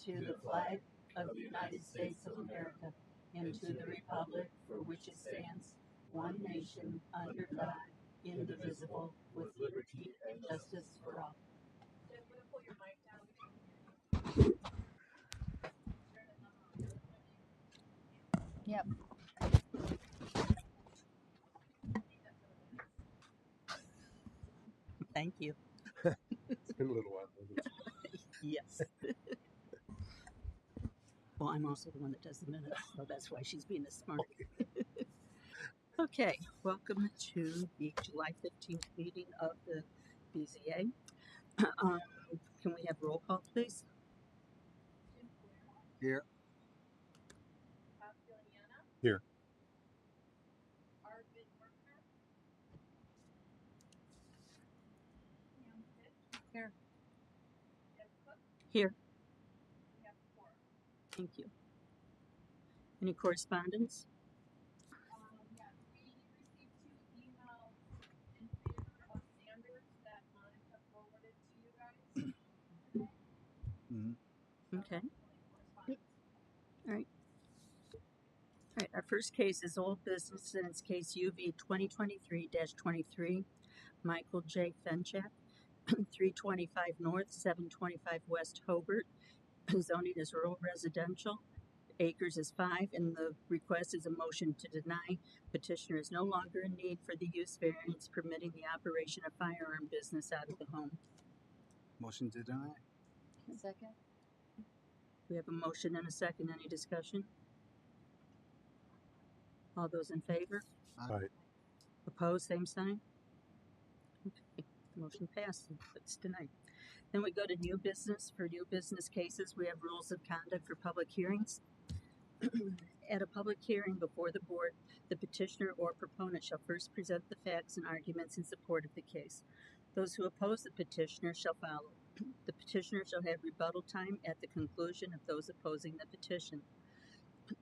to the flag of the United States of America and to the republic for which it stands, one nation, under God, indivisible, with liberty and justice for all. Yep. Thank you. It's been a little while, hasn't it? Yes. Well, I'm also the one that does the minutes, so that's why she's being a smart. Okay, welcome to the July 15th meeting of the BZA. Can we have roll call, please? Here. Here. Here. Here. Thank you. Any correspondence? Yeah, we received 2 emails in favor of Sanders that Monica forwarded to you guys today. Okay. All right, our first case is old business, and it's case UV 2023-23, Michael J. Fenchak, 325 North, 725 West Hobart. Zoning is rural residential. Acres is 5, and the request is a motion to deny. Petitioner is no longer in need for the use variance permitting the operation of firearm business out of the home. Motion to deny. Second. We have a motion and a second. Any discussion? All those in favor? Aye. Opposed, same sign. Okay, motion passed. It's denied. Then we go to new business. For new business cases, we have rules of conduct for public hearings. At a public hearing before the board, the petitioner or proponent shall first present the facts and arguments in support of the case. Those who oppose the petitioner shall follow. The petitioner shall have rebuttal time at the conclusion of those opposing the petition.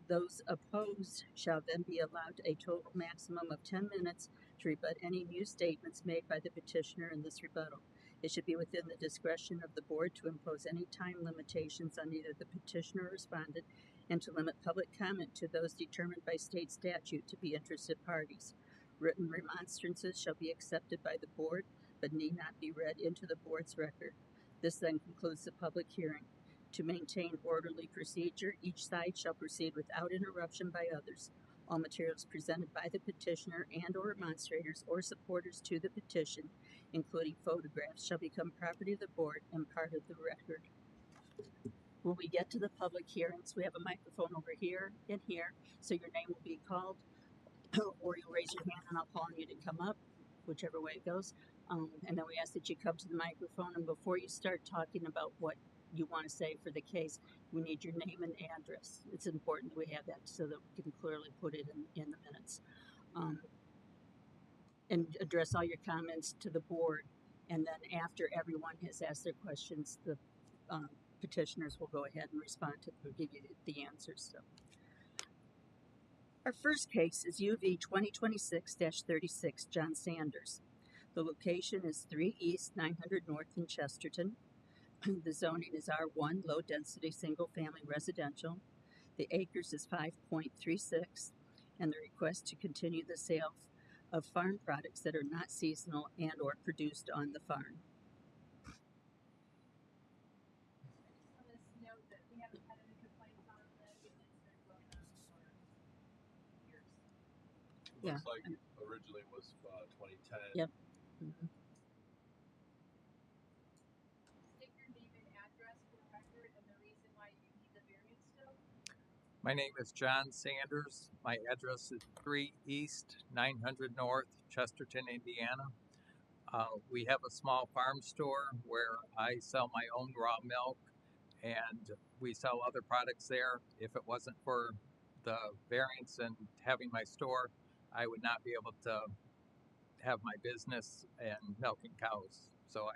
Those opposed shall then be allowed a total maximum of 10 minutes to rebut any new statements made by the petitioner in this rebuttal. It should be within the discretion of the board to impose any time limitations on either the petitioner or respondent, and to limit public comment to those determined by state statute to be interested parties. Written remonstrances shall be accepted by the board, but need not be read into the board's record. This then concludes the public hearing. To maintain orderly procedure, each side shall proceed without interruption by others. All materials presented by the petitioner and or remonstrators or supporters to the petition, including photographs, shall become property of the board and part of the record. When we get to the public hearings, we have a microphone over here and here, so your name will be called, or you'll raise your hand and I'll call on you to come up, whichever way it goes. And then we ask that you come to the microphone, and before you start talking about what you want to say for the case, we need your name and address. It's important that we have that so that we can clearly put it in the minutes. And address all your comments to the board, and then after everyone has asked their questions, the petitioners will go ahead and respond to give you the answers. So, our first case is UV 2026-36, John Sanders. The location is 3 East, 900 North in Chesterton. The zoning is R1, low density single family residential. The acres is 5.36, and the request to continue the sale of farm products that are not seasonal and or produced on the farm. Looks like originally was 2010. Yep. State your name and address for the record and the reason why you need the variance still. My name is John Sanders. My address is 3 East, 900 North, Chesterton, Indiana. We have a small farm store where I sell my own raw milk, and we sell other products there. If it wasn't for the variance and having my store, I would not be able to have my business and milking cows. So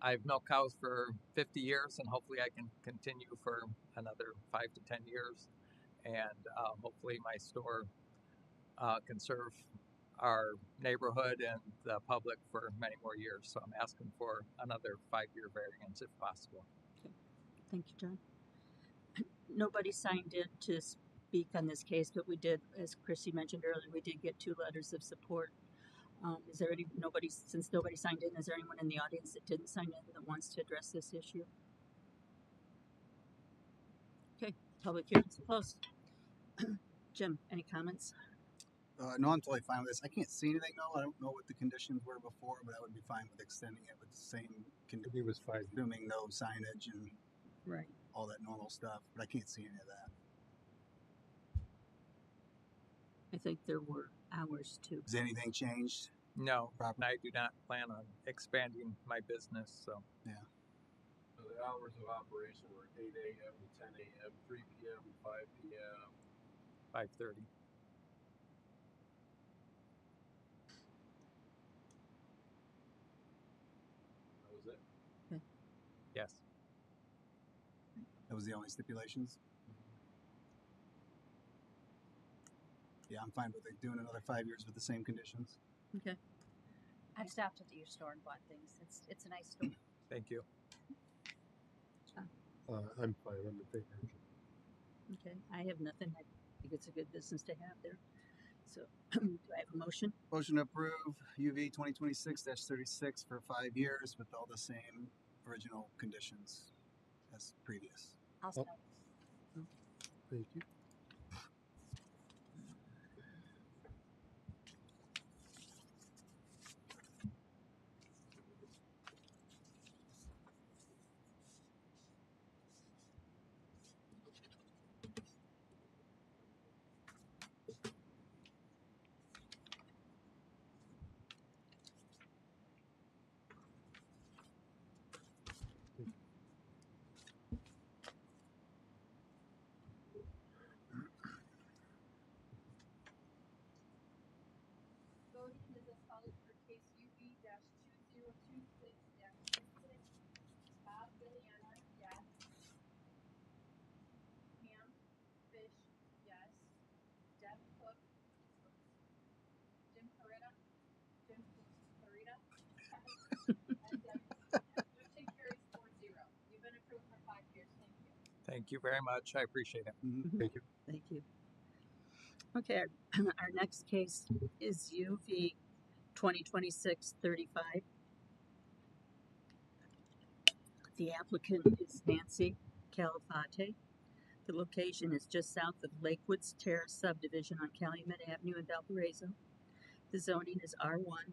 I've milked cows for 50 years, and hopefully I can continue for another 5 to 10 years. And hopefully my store can serve our neighborhood and the public for many more years. So I'm asking for another 5-year variance if possible. Thank you, John. Nobody signed in to speak on this case, but we did, as Chrissy mentioned earlier, we did get 2 letters of support. Is there since nobody signed in, is there anyone in the audience that didn't sign in that wants to address this issue? Okay, public hearing's closed. Jim, any comments? No, I'm totally fine with this. I can't see anything though. I don't know what the conditions were before, but I would be fine with extending it with the same It was 5 years. assuming no signage and Right. all that normal stuff. But I can't see any of that. I think there were hours too. Has anything changed? No, Proper. I do not plan on expanding my business, so So the hours of operation were 8 a.m. to 10 a.m., 3 p.m., 5 p.m. 5:30. That was it. Yes. That was the only stipulations. Yeah, I'm fine with it. Doing another 5 years with the same conditions. Okay. I've stopped at your store and bought things. It's a nice store. Thank you. I'm fine. I'm in favor. Okay. I have nothing. I think it's a good business to have there. So, do I have a motion? Motion to approve UV 2026-36 for 5 years with all the same original conditions as previous. I'll stop. Thank you. Voting is as follows for case UV-2026-26. Bob Liliana, yes. Pam Fish, yes. Deb Cook, Jim Carita, and Debbie. Motion carries 4-0. You've been approved for 5 years. Thank you. Thank you very much. I appreciate it. Thank you. Thank you. Okay, our next case is UV 2026-35. The applicant is Nancy Calafate. The location is just south of Lakewoods Terrace subdivision on Calumet Avenue in Valparaiso. The zoning is R1,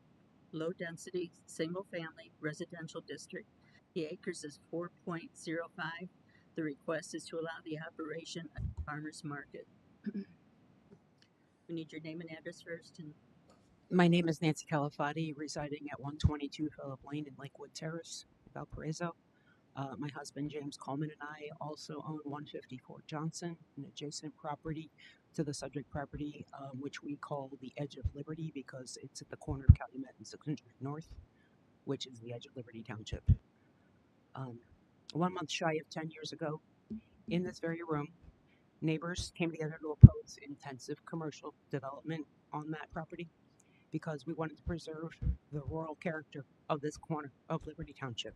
low density, single family residential district. The acres is 4.05. The request is to allow the operation of a farmer's market. We need your name and address first. And My name is Nancy Calafati, residing at 122 Phillip Lane in Lakewood Terrace, Valparaiso. My husband James Coleman and I also own 154 Johnson, an adjacent property to the subject property, which we call the Edge of Liberty because it's at the corner of Calumet and 600 North, which is the edge of Liberty Township. 1 month shy of 10 years ago, in this very room, neighbors came together to oppose intensive commercial development on that property because we wanted to preserve the rural character of this corner of Liberty Township.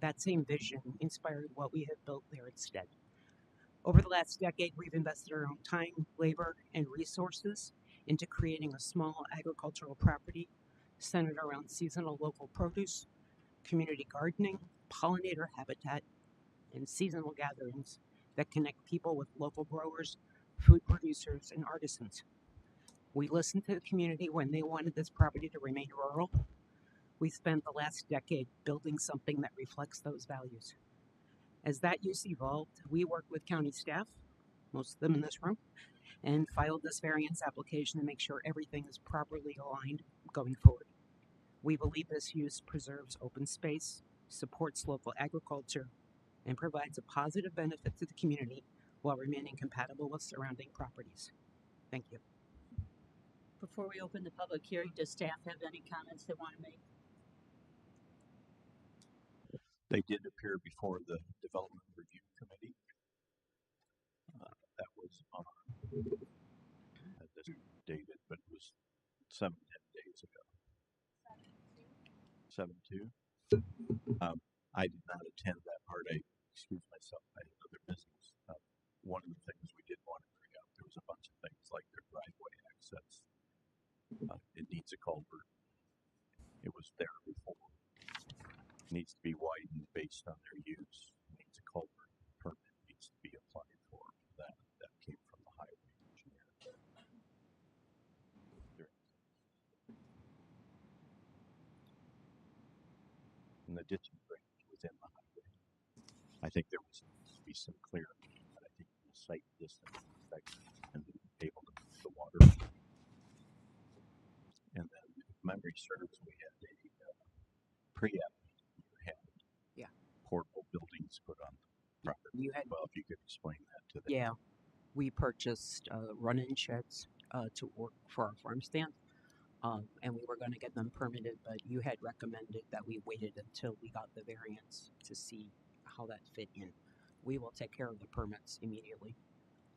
That same vision inspired what we have built there instead. Over the last decade, we've invested our own time, labor, and resources into creating a small agricultural property centered around seasonal local produce, community gardening, pollinator habitat, and seasonal gatherings that connect people with local growers, food producers, and artisans. We listened to the community when they wanted this property to remain rural. We spent the last decade building something that reflects those values. As that use evolved, we worked with county staff, most of them in this room, and filed this variance application to make sure everything is properly aligned going forward. We believe this use preserves open space, supports local agriculture, and provides a positive benefit to the community while remaining compatible with surrounding properties. Thank you. before we open the public hearing, does staff have any comments they want to make? They did appear before the Development Review Committee. That was on, this dated, but it was 7-10 days ago. 7-2. I did not attend that part. I based on their use, means a culvert permit needs to be applied for. That came from the highway engineer. And the ditching drainage within the highway. I think there was to be some clearing, but I think the site distance inspection and being able to move the water. And then, if memory serves, we had a pre-app meeting. You had Yeah. portable buildings put on the property. You had, Well, if you could explain that to them. yeah, we purchased run-in sheds to work for our farm stand. And we were going to get them permitted, but you had recommended that we waited until we got the variance to see how that fit in. We will take care of the permits immediately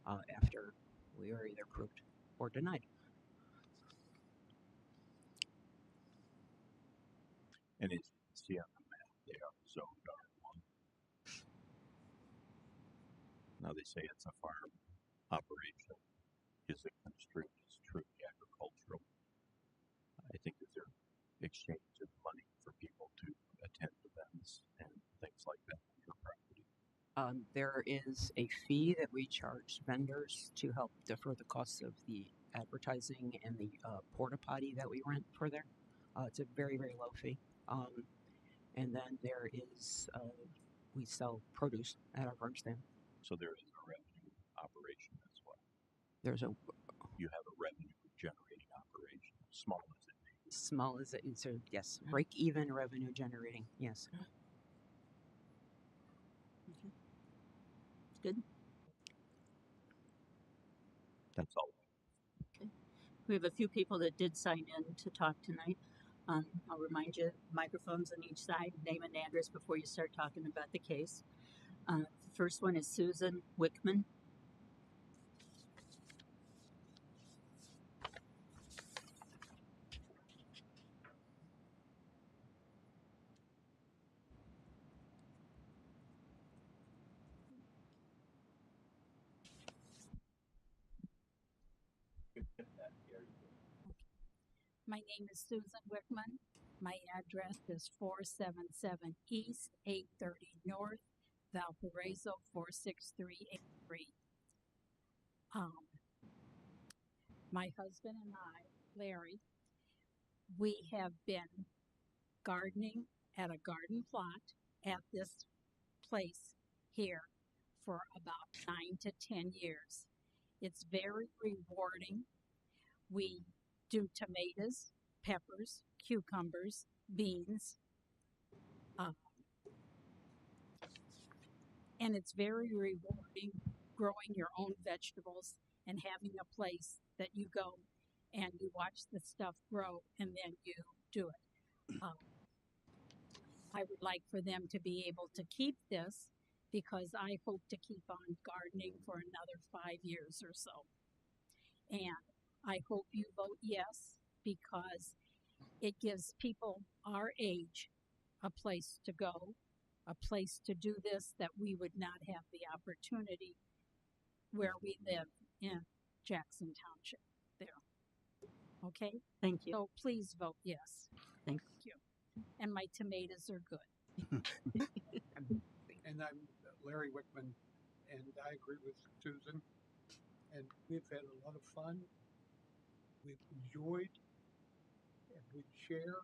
after we are either approved or denied. And as you can see on the map, they are zoned R1. Now they say it's a farm operation. Is it construed as truly agricultural? I think that they're exchanging money for people to attend events and things like that on your property. There is a fee that we charge vendors to help defer the costs of the advertising and the porta potty that we rent for there. It's a very, very low fee. And then there is, we sell produce at our farm stand. So there is a revenue operation as well. There's a You have a revenue generating operation, small as it may be. small as it is, so yes, break even revenue generating, yes. Okay. Good. That's all. Okay. We have a few people that did sign in to talk tonight. I'll remind you, microphones on each side, name and address before you start talking about the case. The first one is Susan Wickman. My name is Susan Wickman. My address is 477 East, 830 North, Valparaiso, 46383. My husband and I, Larry, we have been gardening at a garden plot at this place here for about 9 to 10 years. It's very rewarding. We do tomatoes, peppers, cucumbers, beans, and it's very rewarding growing your own vegetables and having a place that you go and you watch the stuff grow and then you do it. I would like for them to be able to keep this because I hope to keep on gardening for another 5 years or so. And I hope you vote yes because it gives people our age a place to go, a place to do this that we would not have the opportunity where we live in Jackson Township there. Okay? Thank you. So please vote yes. Thank you. And my tomatoes are good. And I'm Larry Wickman, and I agree with Susan. And we've had a lot of fun. We've enjoyed, and we share,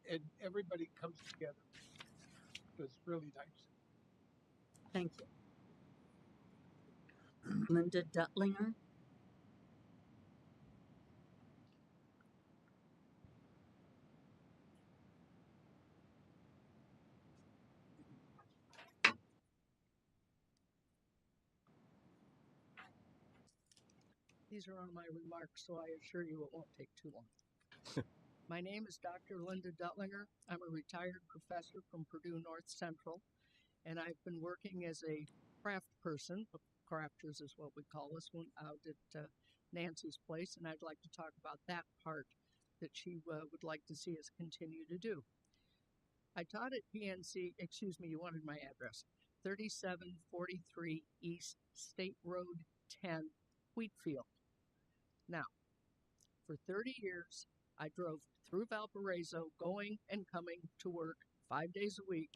and everybody comes together. So it's really nice. Thank you. Linda Duttlinger. These are on my remarks, so I assure you it won't take too long. My name is Dr. Linda Duttlinger. I'm a retired professor from Purdue North Central, and I've been working as a craft person. Crafters is what we call us out at Nancy's place, and I'd like to talk about that part that she would like to see us continue to do. I taught at PNC, you wanted my address, 3743 East State Road 10, Wheatfield. Now, for 30 years, I drove through Valparaiso, going and coming to work 5 days a week.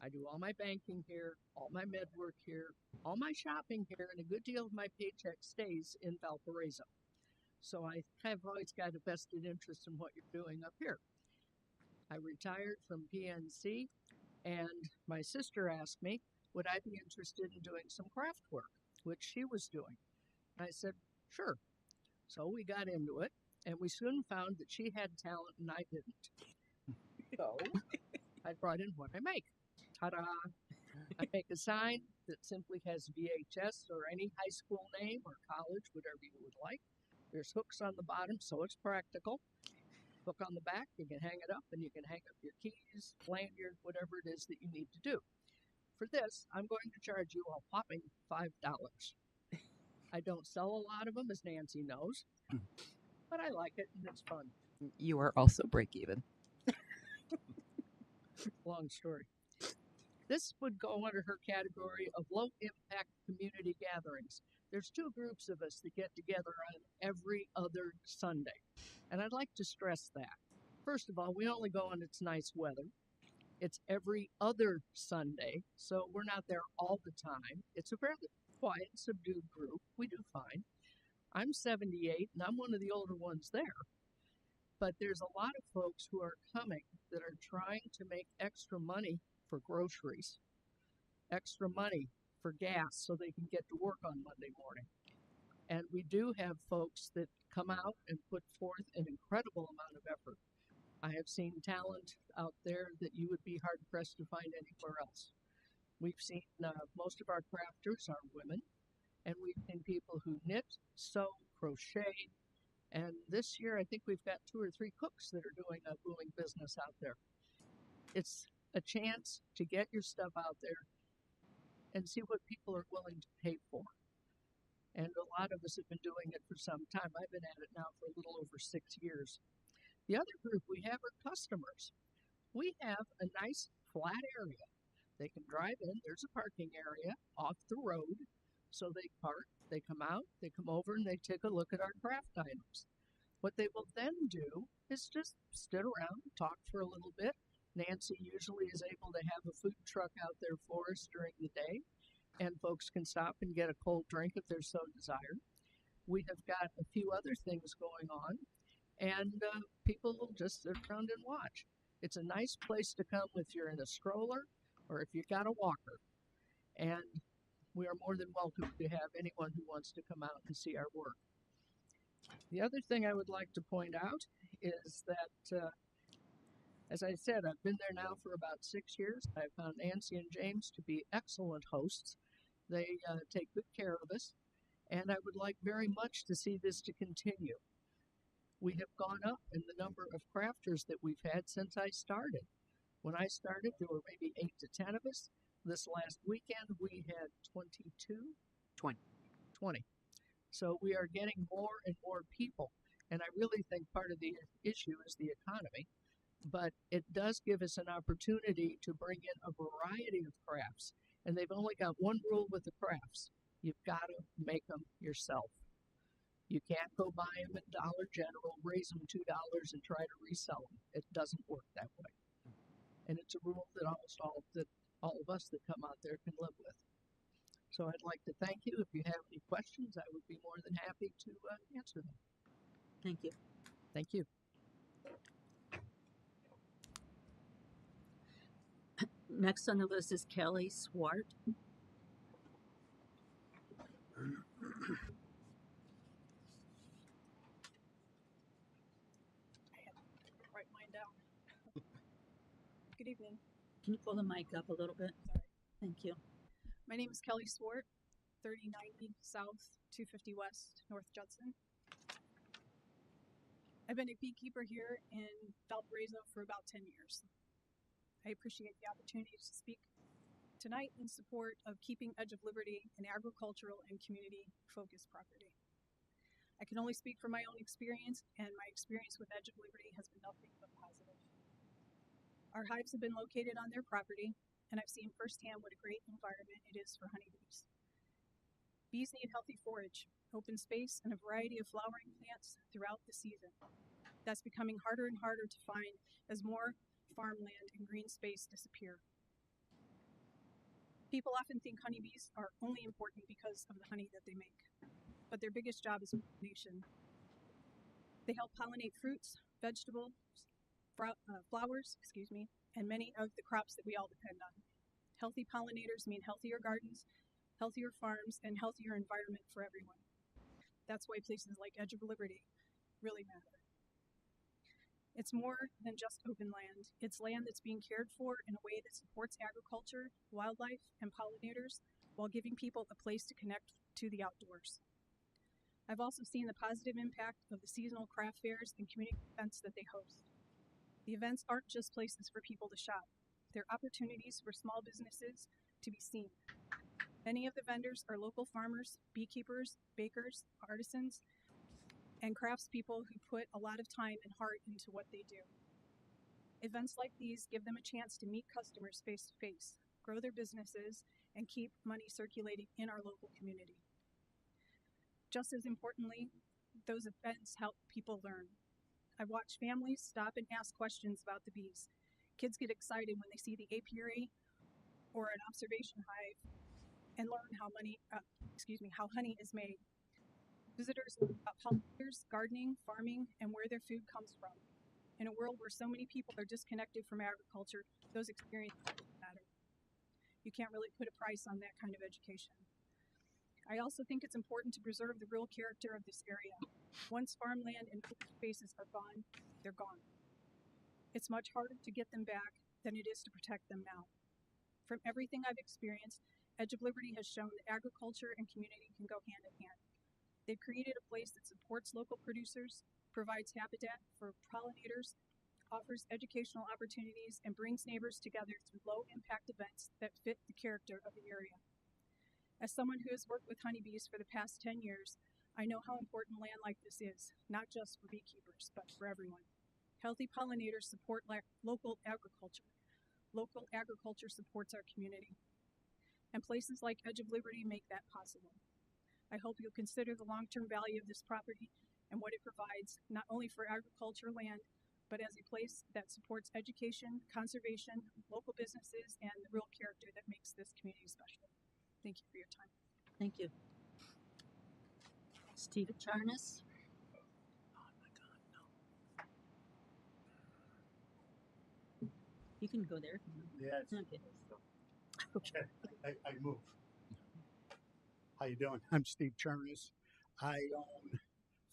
I do all my banking here, all my med work here, all my shopping here, and a good deal of my paycheck stays in Valparaiso. So I have always got a vested interest in what you're doing up here. I retired from PNC, and my sister asked me, would I be interested in doing some craft work, which she was doing. I said, sure. So we got into it, and we soon found that she had talent and I didn't. So I brought in what I make. Ta-da! I make a sign that simply has VHS or any high school name or college, whatever you would like. There's hooks on the bottom, so it's practical. Hook on the back, you can hang it up, and you can hang up your keys, lanyard, whatever it is that you need to do. For this, I'm going to charge you a whopping $5. I don't sell a lot of them, as Nancy knows, but I like it and it's fun. You are also break even. Long story. This would go under her category of low-impact community gatherings. There's two groups of us that get together on every other Sunday, and I'd like to stress that. First of all, we only go when it's nice weather. It's every other Sunday, so we're not there all the time. It's a fairly quiet, subdued group. We do fine. I'm 78, and I'm one of the older ones there. But there's a lot of folks who are coming that are trying to make extra money for groceries, extra money for gas so they can get to work on Monday morning. And we do have folks that come out and put forth an incredible amount of effort. I have seen talent out there that you would be hard-pressed to find anywhere else. We've seen most of our crafters are women, and we've seen people who knit, sew, crochet, and this year I think we've got 2 or 3 cooks that are doing a booming business out there. It's a chance to get your stuff out there and see what people are willing to pay for. And a lot of us have been doing it for some time. I've been at it now for a little over 6 years. The other group we have are customers. We have a nice flat area. They can drive in. There's a parking area off the road. So they park, they come out, they come over, and they take a look at our craft items. What they will then do is just sit around and talk for a little bit. Nancy usually is able to have a food truck out there for us during the day, and folks can stop and get a cold drink if they're so desired. We have got a few other things going on, and people will just sit around and watch. It's a nice place to come if you're in a stroller or if you've got a walker. And we are more than welcome to have anyone who wants to come out and see our work. The other thing I would like to point out is that, as I said, I've been there now for about 6 years. I found Nancy and James to be excellent hosts. They take good care of us, and I would like very much to see this to continue. We have gone up in the number of crafters that we've had since I started. When I started, there were maybe 8 to 10 of us. This last weekend, we had 22? 20. So we are getting more and more people. And I really think part of the issue is the economy. But it does give us an opportunity to bring in a variety of crafts. And they've only got one rule with the crafts. You've got to make them yourself. You can't go buy them at Dollar General, raise them $2 and try to resell them. It doesn't work that way. And it's a rule that almost all of us that come out there can live with. So I'd like to thank you. If you have any questions, I would be more than happy to answer them. Thank you. Thank you. Next on the list is Kelly Swart. Write mine down. Good evening. Can you pull the mic up a little bit? Sorry. Thank you. My name is Kelly Swart, 3090 South, 250 West, North Judson. I've been a beekeeper here in Valparaiso for about 10 years. I appreciate the opportunity to speak tonight in support of keeping Edge of Liberty an agricultural and community-focused property. I can only speak from my own experience, and my experience with Edge of Liberty has been nothing but positive. Our hives have been located on their property, and I've seen firsthand what a great environment it is for honeybees. Bees need healthy forage, open space, and a variety of flowering plants throughout the season. That's becoming harder and harder to find as more farmland and green space disappear. People often think honeybees are only important because of the honey that they make, but their biggest job is pollination. They help pollinate fruits, vegetables, flowers, and many of the crops that we all depend on. Healthy pollinators mean healthier gardens, healthier farms, and healthier environment for everyone. That's why places like Edge of Liberty really matter. It's more than just open land. It's land that's being cared for in a way that supports agriculture, wildlife, and pollinators while giving people a place to connect to the outdoors. I've also seen the positive impact of the seasonal craft fairs and community events that they host. The events aren't just places for people to shop. They're opportunities for small businesses to be seen. Many of the vendors are local farmers, beekeepers, bakers, artisans, and craftspeople who put a lot of time and heart into what they do. Events like these give them a chance to meet customers face to face, grow their businesses, and keep money circulating in our local community. Just as importantly, those events help people learn. I watch families stop and ask questions about the bees. Kids get excited when they see the apiary or an observation hive and learn how honey is made. Visitors learn about pollinators, gardening, farming, and where their food comes from. In a world where so many people are disconnected from agriculture, those experiences matter. You can't really put a price on that kind of education. I also think it's important to preserve the real character of this area. Once farmland and open spaces are gone, they're gone. It's much harder to get them back than it is to protect them now. From everything I've experienced, Edge of Liberty has shown that agriculture and community can go hand in hand. They've created a place that supports local producers, provides habitat for pollinators, offers educational opportunities, and brings neighbors together through low-impact events that fit the character of the area. As someone who has worked with honeybees for the past 10 years, I know how important land like this is, not just for beekeepers, but for everyone. Healthy pollinators support local agriculture. Local agriculture supports our community. And places like Edge of Liberty make that possible. I hope you'll consider the long-term value of this property and what it provides, not only for agriculture land, but as a place that supports education, conservation, local businesses, and the real character that makes this community special. Thank you for your time. Thank you. Steve Charnas. You can go there. Yeah, it's Okay. okay. I move. How you doing? I'm Steve Charnas. I own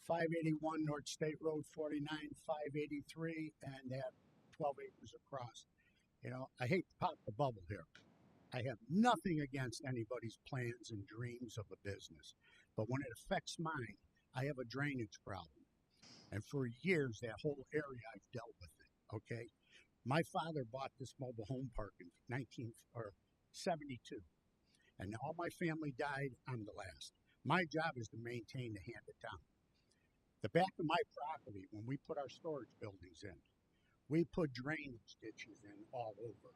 581 North State Road 49, 583, and have 12 acres across. You know, I hate to pop the bubble here. I have nothing against anybody's plans and dreams of a business, but when it affects mine, I have a drainage problem. And for years, that whole area, I've dealt with it, okay? My father bought this mobile home park in 1972, and all my family died. I'm the last. My job is to maintain the hand of town. The back of my property, when we put our storage buildings in, we put drainage ditches in all over.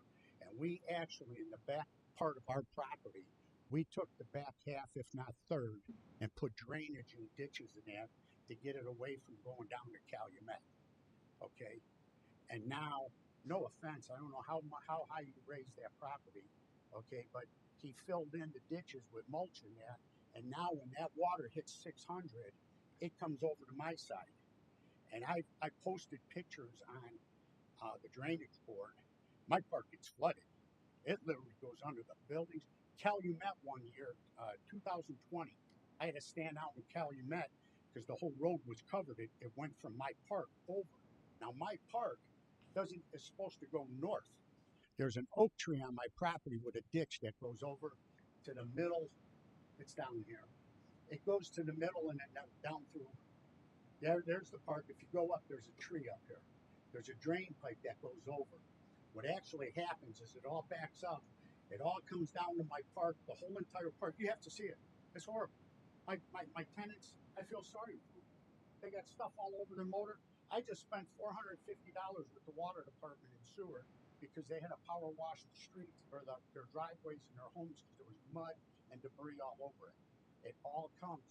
And we actually, in the back part of our property, we took the back half, if not third, and put drainage and ditches in that to get it away from going down to Calumet. Okay? And now, no offense, I don't know how high you raised that property, okay, but he filled in the ditches with mulch in that, and now when that water hits 600, it comes over to my side. And I posted pictures on the drainage board. My park gets flooded. It literally goes under the buildings. Calumet one year, 2020, I had to stand out in Calumet because the whole road was covered. It went from my park over. Now my park is supposed to go north. There's an oak tree on my property with a ditch that goes over to the middle. It's down here. It goes to the middle and then down through. There's the park. If you go up, there's a tree up here. There's a drain pipe that goes over. What actually happens is it all backs up. It all comes down to my park, the whole entire park. You have to see it. It's horrible. My tenants, I feel sorry for them. They got stuff all over their motor. I just spent $450 with the water department and sewer because they had to power wash the streets or their driveways and their homes because there was mud and debris all over it. It all comes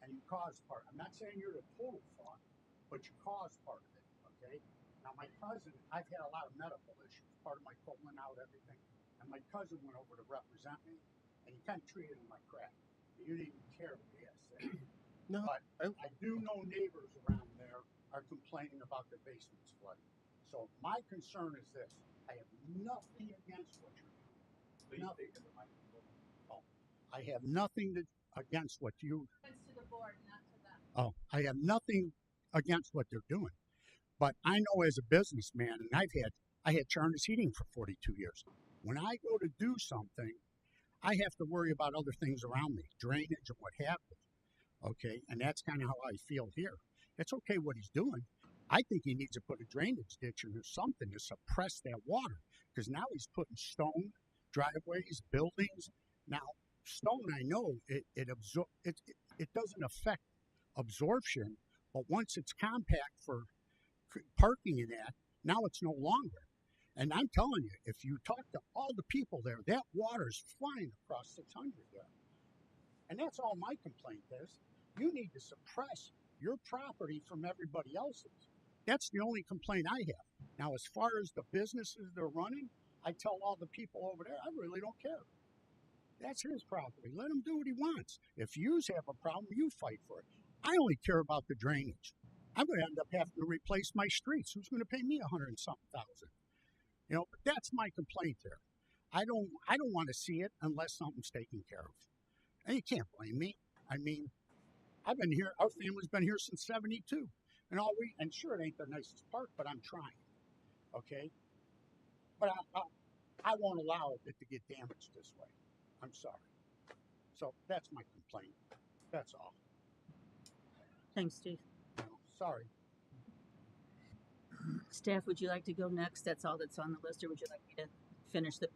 and you cause part. I'm not saying you're the total fault, but you cause part of it, okay? Now my cousin, I've had a lot of medical issues, part of my colon out, everything. And my cousin went over to represent me, and he kind of treated him like crap. He didn't even care what he had to say. No, But I do know neighbors around there are complaining about their basements flooding. So my concern is this: I have nothing against what you're doing. Nothing. Oh, I have nothing against what you. It's to the board, not to them. Oh, I have nothing against what they're doing. But I know as a businessman, and I had Charters Heating for 42 years. When I go to do something, I have to worry about other things around me, drainage and what have you. Okay, and that's kind of how I feel here. It's okay what he's doing. I think he needs to put a drainage ditch or something to suppress that water, because now he's putting stone driveways, buildings. Now, stone, I know it doesn't affect absorption, but once it's compact for parking in that, now it's no longer. And I'm telling you, if you talk to all the people there, that water's flying across 600 there. And that's all my complaint is. You need to suppress your property from everybody else's. That's the only complaint I have. Now, as far as the businesses they're running, I tell all the people over there, I really don't care. That's his property. Let him do what he wants. If you have a problem, you fight for it. I only care about the drainage. I'm going to end up having to replace my streets. Who's going to pay me $100 and something thousand? You know, but that's my complaint there. I don't want to see it unless something's taken care of. And you can't blame me. I mean, I've been here. Our family's been here since '72, and sure, it ain't the nicest park, but I'm trying. Okay, but I won't allow it to get damaged this way. I'm sorry. So that's my complaint. That's all. Thanks, Steve. You know, sorry. Staff, would you like to go next? That's all that's on the list, or would you like me to finish the?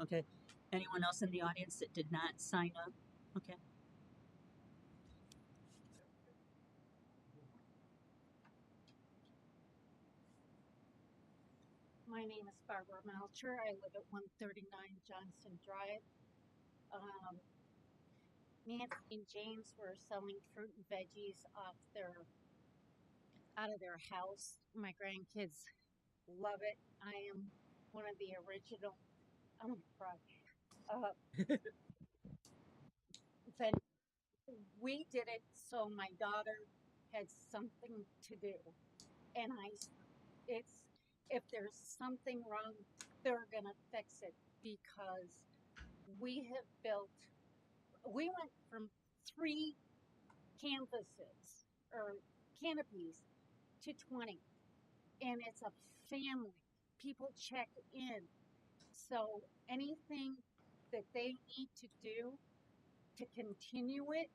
Okay. Anyone else in the audience that did not sign up? Okay. My name is Barbara Melcher. I live at 139 Johnson Drive. Nancy and James were selling fruit and veggies out of their house. My grandkids love it. I am one of the original. I'm gonna cry. Then we did it so my daughter had something to do, and it's if there's something wrong, they're gonna fix it because we have built. We went from 3 canvases or canopies to 20, and it's a family. People check in, so anything that they need to do to continue it,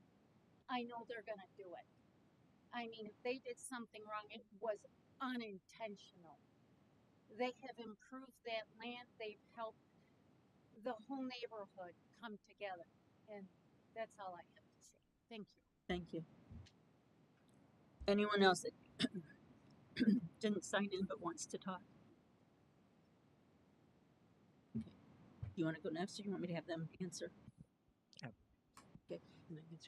I know they're going to do it. I mean, if they did something wrong, it was unintentional. They have improved that land. They've helped the whole neighborhood come together, and that's all I have to say. Thank you. Thank you. Anyone else that didn't sign in but wants to talk? Okay. Do you want to go next, or do you want me to have them answer? Okay.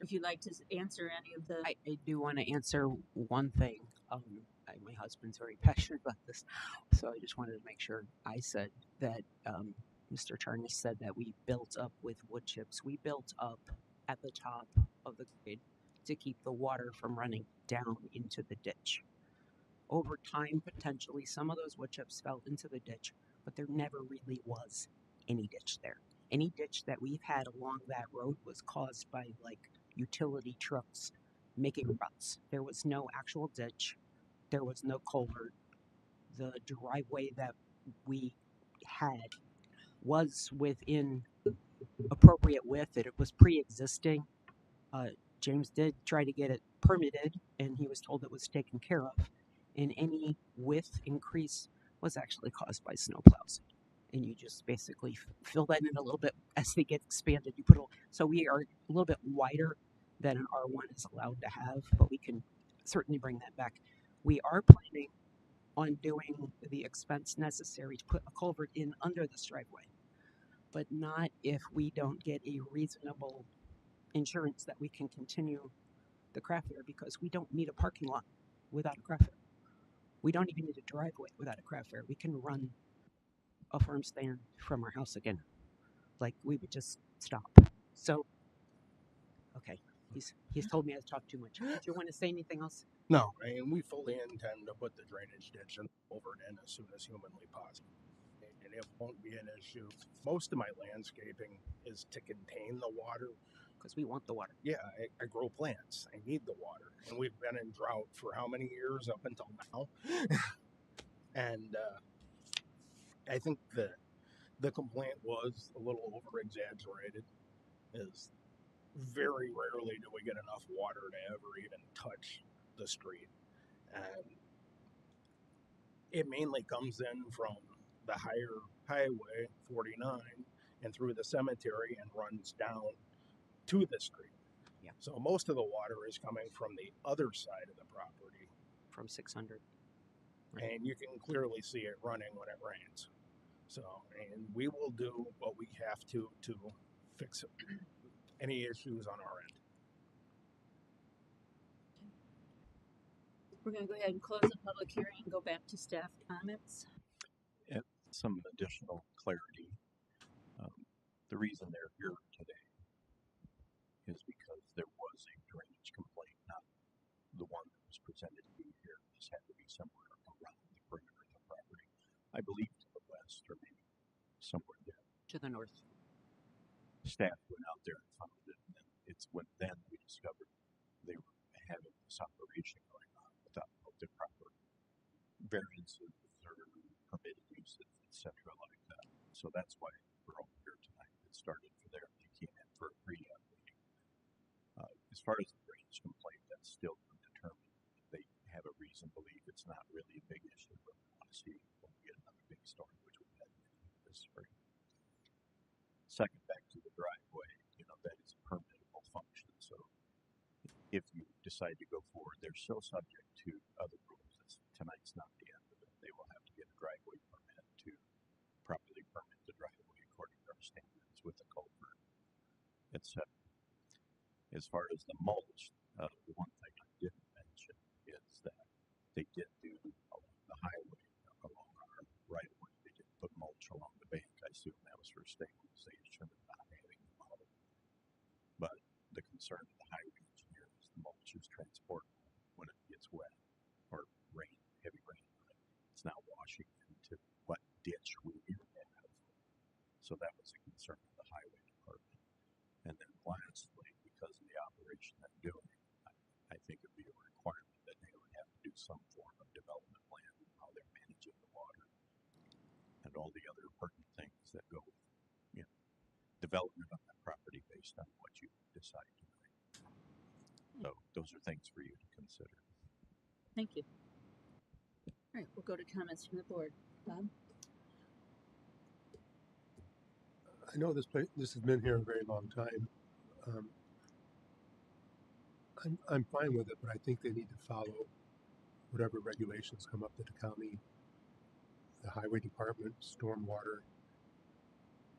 If you'd like to answer any of the. I do want to answer one thing. My husband's very passionate about this, so I just wanted to make sure I said that Mr. Charney said that we built up with wood chips. We built up at the top of the grade to keep the water from running down into the ditch. Over time, potentially, some of those wood chips fell into the ditch, but there never really was any ditch there. Any ditch that we've had along that road was caused by like utility trucks making ruts. There was no actual ditch. There was no culvert. The driveway that we had was within appropriate width. It was pre-existing. James did try to get it permitted, and he was told it was taken care of. And any width increase was actually caused by snowplows. And you just basically fill that in a little bit as they get expanded. So we are a little bit wider than an R1 is allowed to have, but we can certainly bring that back. We are planning on doing the expense necessary to put a culvert in under this driveway, but not if we don't get a reasonable insurance that we can continue the craft fair, because we don't need a parking lot without a craft fair. We don't even need a driveway without a craft fair. We can run a farm stand from our house again. Like, we would just stop. So, okay, he's told me I've talked too much. Did you want to say anything else? No, I mean, we fully intend to put the drainage ditch over it in as soon as humanly possible. And it won't be an issue. Most of my landscaping is to contain the water. Because we want the water. Yeah, I grow plants. I need the water. And we've been in drought for how many years up until now? And I think the complaint was a little over-exaggerated. Is very rarely do we get enough water to ever even touch the street. And it mainly comes in from the higher highway 49 and through the cemetery and runs down to the street. Yeah. So most of the water is coming from the other side of the property. From 600. Right. And you can clearly see it running when it rains. So, and we will do what we have to fix any issues on our end. We're going to go ahead and close the public hearing and go back to staff comments. And some additional clarity. The reason they're here today is because there was a drainage complaint, not the one that was presented to you here. This had to be somewhere around the perimeter of the property. I believe to the west or maybe somewhere there. To the north. Staff went out there and found it, and it's when then we discovered they were having this operation going on without the proper variances or permitted uses, etc. like that. So that's why we're all here tonight. It started for there. They came in for a pre-app meeting. As far as the drainage complaint, that's still undetermined. They have a reason to believe it's not really a big issue, but we want to see when we get another big storm, which we've had this spring. Second, back to the driveway, that is a permittable function. So if you decide to go forward, they're still subject to other rules. Tonight's not the end of it. They will have to get a driveway permit to properly permit the driveway according to our standards with the culvert, etc. As far as the mulch, the one thing I didn't mention is that they did do along the highway, along our right of way, they did put mulch along the bank. I assume that was for stabilization and not having the mold. But the concern of the highway engineer is the mulch is transportable when it gets wet or rain, heavy rain on it. It's now washing into what ditch we have. So that was a concern of the highway department. And then lastly, because of the operation they're doing, I think it would be a requirement that they would have to do some form of development plan on how they're managing the water and all the other pertinent things that go with, development of that property based on what you decide to do. So those are things for you to consider. Thank you. All right, we'll go to comments from the board. Bob? I know this has been here a very long time. I'm fine with it, but I think they need to follow whatever regulations come up that the county, the highway department, stormwater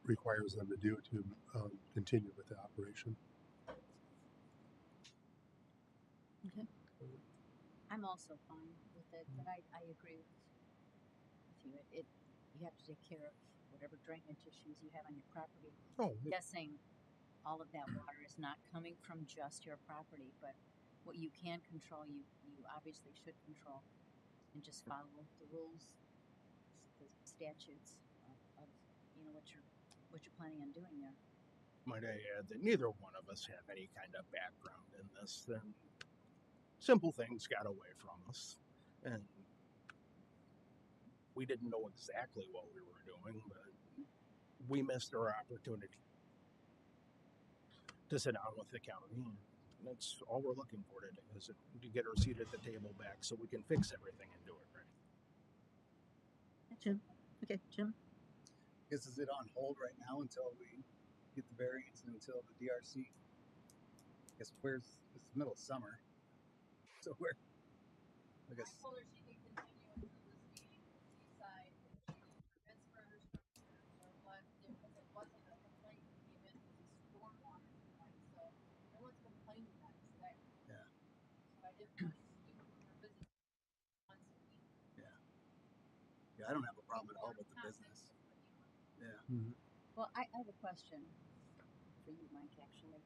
requires them to do to continue with the operation. Okay. I'm also fine with it, but I agree with you. You have to take care of whatever drainage issues you have on your property. Oh, Guessing all of that water is not coming from just your property, but what you can control, you obviously should control, and just follow the rules, the statutes of what you're planning on doing there. might I add that neither one of us have any kind of background in this. Then simple things got away from us, and we didn't know exactly what we were doing, but we missed our opportunity to sit down with the county. And that's all we're looking for today, is to get our seat at the table back so we can fix everything and do it right. Jim? Okay, Jim? Is it on hold right now until we get the variance and until the DRC? I guess it's the middle of summer. So I guess. I told her she can continue until this meeting to decide if she needs permits for her structure or what, because it wasn't a complaint that came in, it was a stormwater complaint, so no one's complaining that it's there. Yeah. So I didn't want to keep her visiting once a week. Yeah. I don't have a problem at all with the business. Yeah. Mhm. Well, I have a question for you, Mike, actually.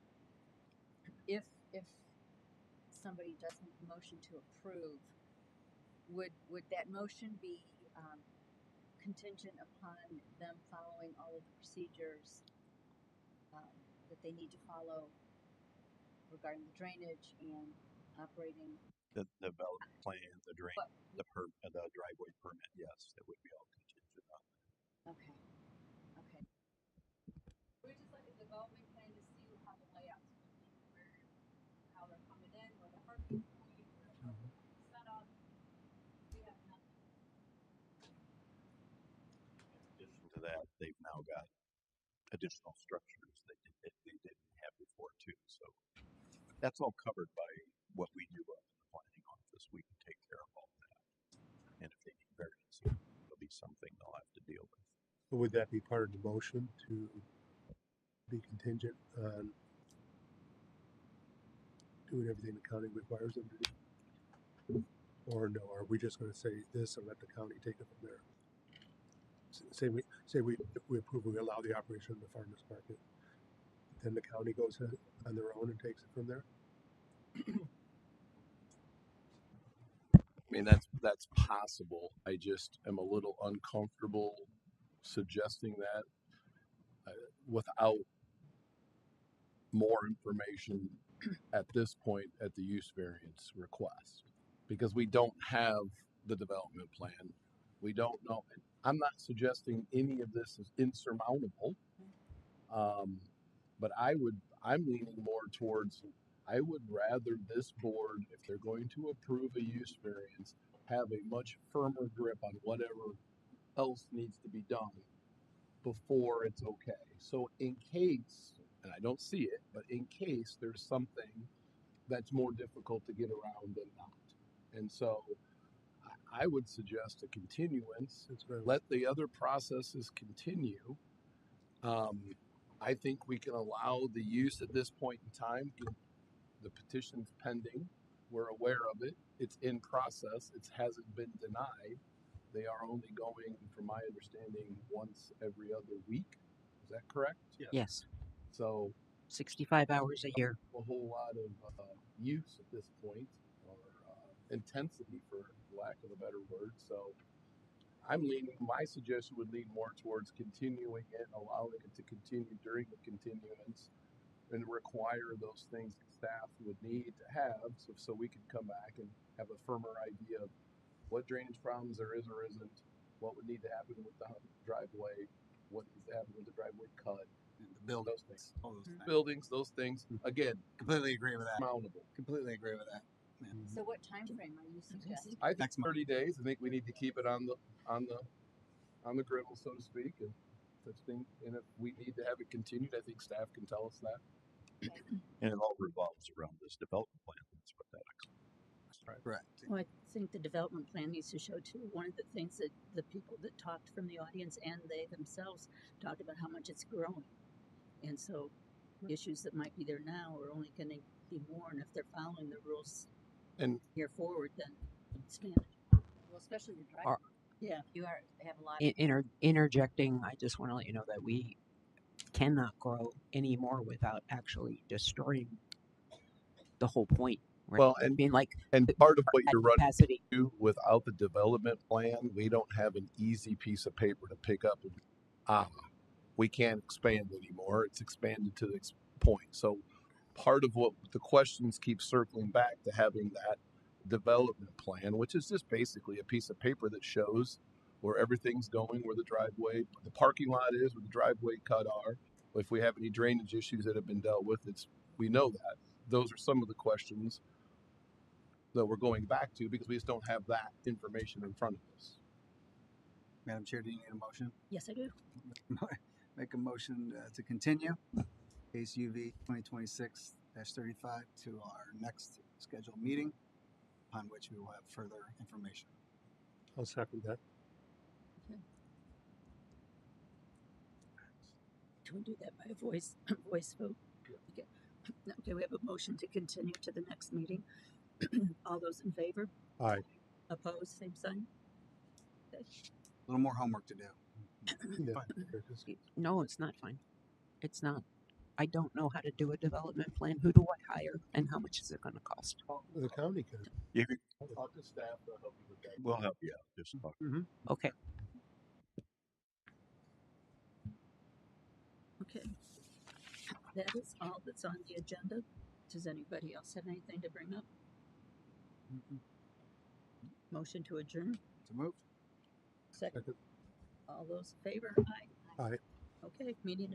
If somebody does make a motion to approve, would that motion be contingent upon them following all of the procedures that they need to follow regarding the drainage and operating? The development plan, the drain, What? the driveway permit, yes, it would be all contingent on that. Okay. Okay. We're just like a development plan to see how the layout's going to be, how they're coming in, where the parking's going, where the parking's set up. We have nothing. In addition to that, they've now got additional structures that they didn't have before too. So that's all covered by what we do up in the planning office. We can take care of all that. And if they need variance, it'll be something they'll have to deal with. But would that be part of the motion to be contingent on doing everything the county requires them to do? Or no, are we just gonna say this and let the county take it from there? Say we approve, we allow the operation of the farmer's market, then the county goes ahead on their own and takes it from there? I mean, that's possible. I just am a little uncomfortable suggesting that without more information at this point at the use variance request, because we don't have the development plan. We don't know. I'm not suggesting any of this is insurmountable, but I'm leaning more towards, I would rather this board, if they're going to approve a use variance, have a much firmer grip on whatever else needs to be done before it's okay. So in case, and I don't see it, but in case there's something that's more difficult to get around than not. And so I would suggest a continuance. Let the other processes continue. I think we can allow the use at this point in time. The petition's pending. We're aware of it. It's in process. It hasn't been denied. They are only going, from my understanding, once every other week. Is that correct? Yes. So 65 hours a year. a whole lot of use at this point, or intensity, for lack of a better word. So my suggestion would lean more towards continuing it, allowing it to continue during the continuance, and require those things that staff would need to have, so we can come back and have a firmer idea of what drainage problems there is or isn't, what would need to happen with the driveway, what needs to happen with the driveway cut, The build those things. all those things. Buildings, those things. Again, Completely agree with that. mountable. Completely agree with that. Yeah. So what time frame are you suggesting? I think Next month. 30 days. I think we need to keep it on the griddle, so to speak, and such thing. And if we need to have it continued, I think staff can tell us that. And it all revolves around this development plan. That's what that is. Correct. Well, I think the development plan needs to show too. One of the things that the people that talked from the audience and they themselves talked about how much it's growing. And so issues that might be there now are only going to be more. And if they're following the rules And here forward, then it's standard. Well, especially the driveway. Yeah. You have a lot of Interjecting, I just want to let you know that we cannot grow anymore without actually destroying the whole point. Right? well, I mean, like, and part of what at you're running capacity. into without the development plan, we don't have an easy piece of paper to pick up and we can't expand anymore. It's expanded to this point. So part of what the questions keep circling back to having that development plan, which is just basically a piece of paper that shows where everything's going, where the driveway, the parking lot is, where the driveway cut are. If we have any drainage issues that have been dealt with, we know that. Those are some of the questions that we're going back to because we just don't have that information in front of us. Madam Chair, do you need a motion? Yes, I do. Make a motion to continue case UV 2026-35 to our next scheduled meeting, upon which we will have further information. I'll second that. Can we do that by a voice vote? Okay. Okay, we have a motion to continue to the next meeting. All those in favor? Aye. Opposed, same sign? Okay. little more homework to do. Yeah, Fine. No, it's not fine. It's not. I don't know how to do a development plan. Who do I hire and how much is it going to cost? the county could. You could, Talk to staff, they'll help you with that. we'll help you out. Just talk. Okay. Okay. That is all that's on the agenda. Does anybody else have anything to bring up? Motion to adjourn? To move. Second. Second. All those in favor? Aye. Aye. Okay, meeting adjourned.